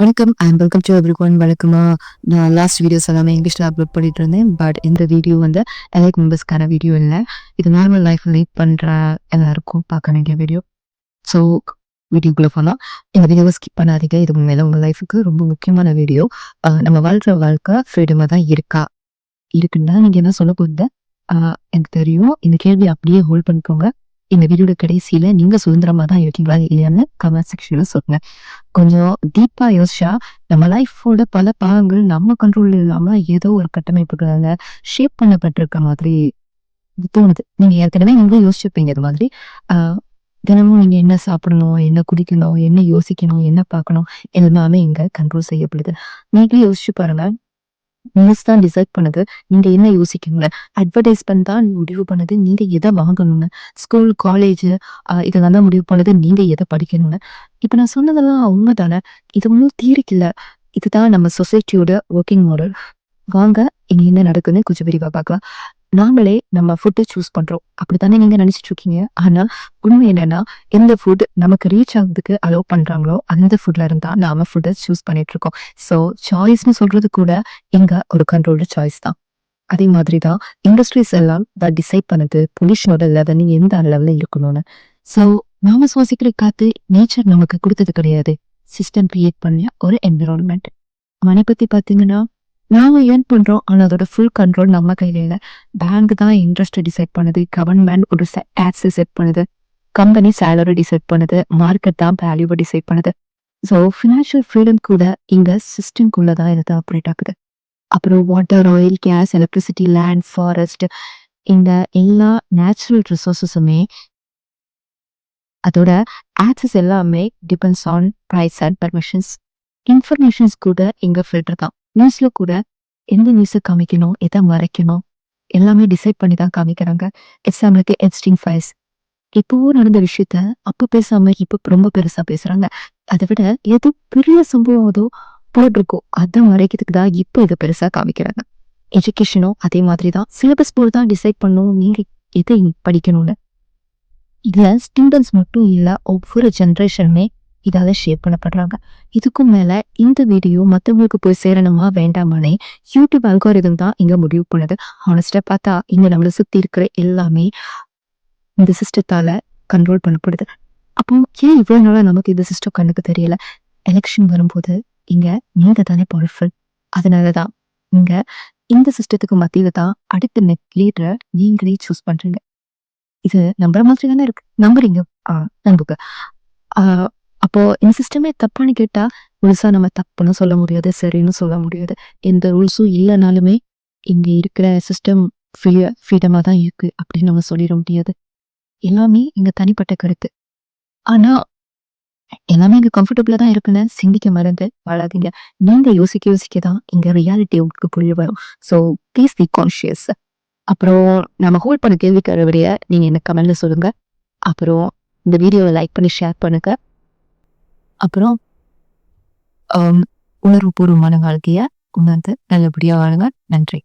வணக்கம் and welcome to everyone. வழக்கமா நான் லாஸ்ட் வீடியோஸ் எல்லாமே இங்கிலீஷில் அப்லோட் பண்ணிட்டு இருந்தேன். பட் இந்த வீடியோ வந்து எலைட் மெம்பர்ஸ்க்கான வீடியோ இல்லை. இது நார்மல் லைஃப் லீட் பண்ணுற எல்லாருக்கும் பார்க்க வேண்டிய வீடியோ. ஸோ வீடியோக்குள்ளே போனால் இந்த வீடியோவை ஸ்கிப் பண்ணாதீங்க. இது உண்மையில உங்கள் லைஃபுக்கு ரொம்ப முக்கியமான வீடியோ. நம்ம வாழ்கிற வாழ்க்கை ஃப்ரீடமாக தான் இருக்குன்னா நீங்கள் என்ன சொல்ல போகுது எனக்கு தெரியும். இந்த கேள்வி அப்படியே ஹோல்ட் பண்ணிக்கோங்க. இந்த வீடியோட கடைசியில் நீங்கள் சுதந்திரமாக தான் இருக்கீங்களா இல்லையான்னு கமெண்ட் செக்ஷனில் சொல்லுங்கள். கொஞ்சம் டீப்பா யோசிச்சா நம்ம லைஃபோட பல பாகங்கள் நம்ம கண்ட்ரோல் இல்லாம ஏதோ ஒரு கட்டமைப்புகளால ஷேப் பண்ணப்பட்டிருக்க மாதிரி தோணுது. நீங்க ஏற்கனவே நீங்களும் யோசிச்சிருப்பீங்க இது மாதிரி. ஆஹ் தினமும் நீங்க என்ன சாப்பிடணும், என்ன குடிக்கணும், என்ன யோசிக்கணும், என்ன பார்க்கணும், எல்லாமே இங்க கண்ட்ரோல் செய்யப்படுது. நீங்களே யோசிச்சு பாருங்க. நியூஸ் தான் டிசைட் பண்ணுது நீங்க என்ன யோசிக்கணும்னு. அட்வர்டைஸ்மெண்ட் தான் முடிவு பண்ணுது நீங்க எதை வாங்கணும்னு. ஸ்கூல், காலேஜ் இதெல்லாம் தான் முடிவு பண்ணுது நீங்க எதை படிக்கணும்னு. இப்ப நான் சொன்னதெல்லாம் உண்மைதானே? இது ஒன்றும் தியரிக்கு இல்ல. இதுதான் நம்ம சொசைட்டியோட ஒர்க்கிங் மாடல். வாங்க இங்க என்ன நடக்குதுன்னு கொஞ்சம் விரிவா பார்க்கலாம். நாமளே நம்ம ஃபுட்டு சூஸ் பண்றோம் அப்படித்தானே நீங்க நினைச்சிட்டு இருக்கீங்க. ஆனா உண்மை என்னன்னா, எந்த ஃபுட் நமக்கு ரீச் ஆகுறதுக்கு அலோவ் பண்றாங்களோ அந்த ஃபுட்ல இருந்தா நாம ஃபுட்டை சூஸ் பண்ணிட்டு இருக்கோம். ஸோ சாய்ஸ்னு சொல்றது கூட இங்க ஒரு கண்ட்ரோல்டு சாய்ஸ் தான். அதே மாதிரி தான் இண்டஸ்ட்ரீஸ் எல்லாம் தான் டிசைட் பண்ணுது பொல்யூஷனோட லெவல் எந்த லெவல்ல இருக்கணும்னு. ஸோ நாம சுவாசிக்கிற காத்து நேச்சர் நமக்கு கொடுத்தது கிடையாது. சிஸ்டம் கிரியேட் பண்ண ஒரு என்விரான்மெண்ட். மணி பத்தி பாத்தீங்கன்னா நாம ஏர்ன் பண்றோம். ஆனா அதோட ஃபுல் கண்ட்ரோல் நம்ம கையில இல்ல. பேங்க் தான் இன்ட்ரெஸ்ட் டிசைட் பண்ணுது. கவர்மெண்ட் ஒரு டாக்ஸ் செட் பண்ணுது. கம்பெனி சேலரி டிசைட் பண்ணுது. மார்க்கெட் தான் வேல்யூவை டிசைட் பண்ணுது. ஸோ ஃபினான்ஷியல் ஃப்ரீடம் கூட இங்க சிஸ்டம்குள்ள தான் இது ஆப்ரேட் ஆகுது. அப்புறம் water, oil, gas, electricity, land, forest இந்த எல்லா நேச்சுரல் ரிசோர்ஸஸுமே அதோட ஆக்சஸ் எல்லாமே depends on price and permissions. Informations கூட இங்க ஃபில்டர் தான். நியூஸ்ல கூட எந்த நியூஸை காமிக்கணும், எதை மறைக்கணும், எல்லாமே டிசைட் பண்ணி தான் காமிக்கிறாங்க. எக்ஸாம்பிளுக்கு எப்ஸ்டீன் ஃபைல்ஸ். எப்பவோ நடந்த விஷயத்த அப்ப பேசாம இப்ப ரொம்ப பெருசா பேசுறாங்க. அதை விட எது பெரிய சம்பவம் அதோ போட்டிருக்கோ அதை மறைக்கிறதுக்கு தான் இப்ப இதை பெருசா காமிக்கிறாங்க. எஜுகேஷனும் அதே மாதிரி தான். சிலபஸ் போர்டு தான் டிசைட் பண்ணும் நீங்க எதை படிக்கணும்னு. இதுல ஸ்டூடெண்ட்ஸ் மட்டும் இல்ல, ஒவ்வொரு ஜென்ரேஷனுமே இதால ஷேப் பண்ணப்படுறாங்க. இதுக்கும் மேல இந்த வீடியோ மத்தவங்களுக்கு போய் சேரணுமா வேண்டாமானே யூடியூப் அல்காரிதம் தான் இங்க முடிவு பண்ணுது. ஹானஸ்டா பார்த்தா இங்க நம்மளை சுத்தி இருக்கிற எல்லாமே இந்த சிஸ்டத்தால கண்ட்ரோல் பண்ணப்படுது. அப்போ ஏன் இவ்வளவு நாளா நமக்கு இந்த சிஸ்டம் கண்ணுக்கு தெரியல? எலெக்ஷன் வரும்போது இங்க நீங்க தானே பவர்ஃபுல். அதனாலதான் இங்க இந்த சிஸ்டத்துக்கு மத்தியில தான் அடுத்த நெக்ஸ்ட் லீடரை நீங்களே சூஸ் பண்றீங்க. இது நம்புற மாதிரி தானே இருக்கு. நம்புறீங்க. நம்புங்க. ஆஹ் அப்போ இந்த சிஸ்டமே தப்பான்னு கேட்டா முழுசா நம்ம தப்புன்னு சொல்ல முடியாது, சரின்னு சொல்ல முடியாது. எந்த ரூல்ஸும் இல்லைனாலுமே இங்க இருக்கிற சிஸ்டம் ஃப்ரீடமா தான் இருக்கு அப்படின்னு நம்ம சொல்லிட முடியாது. எல்லாமே இங்க தனிப்பட்ட கருத்து. ஆனா எல்லாமே இங்க கம்ஃபர்டபுளா தான் இருக்குன்னு சிந்திக்க மறந்து வாழாதீங்க. நீங்க யோசிக்க யோசிக்க தான் இங்க ரியாலிட்டி உங்களுக்கு புரிய வரும். So please be conscious. அப்புறம் நம்ம ஹோல்ட் பண்ண கேள்விக்கார விடைய நீங்க என்ன கமெண்ட்ல சொல்லுங்க. அப்புறம் இந்த வீடியோவை லைக் பண்ணி ஷேர் பண்ணுங்க. அப்புறம் உணர்வுபூர்வமான வாழ்க்கைய உணர்ந்து நல்லபடியா வாழுங்க. நன்றி.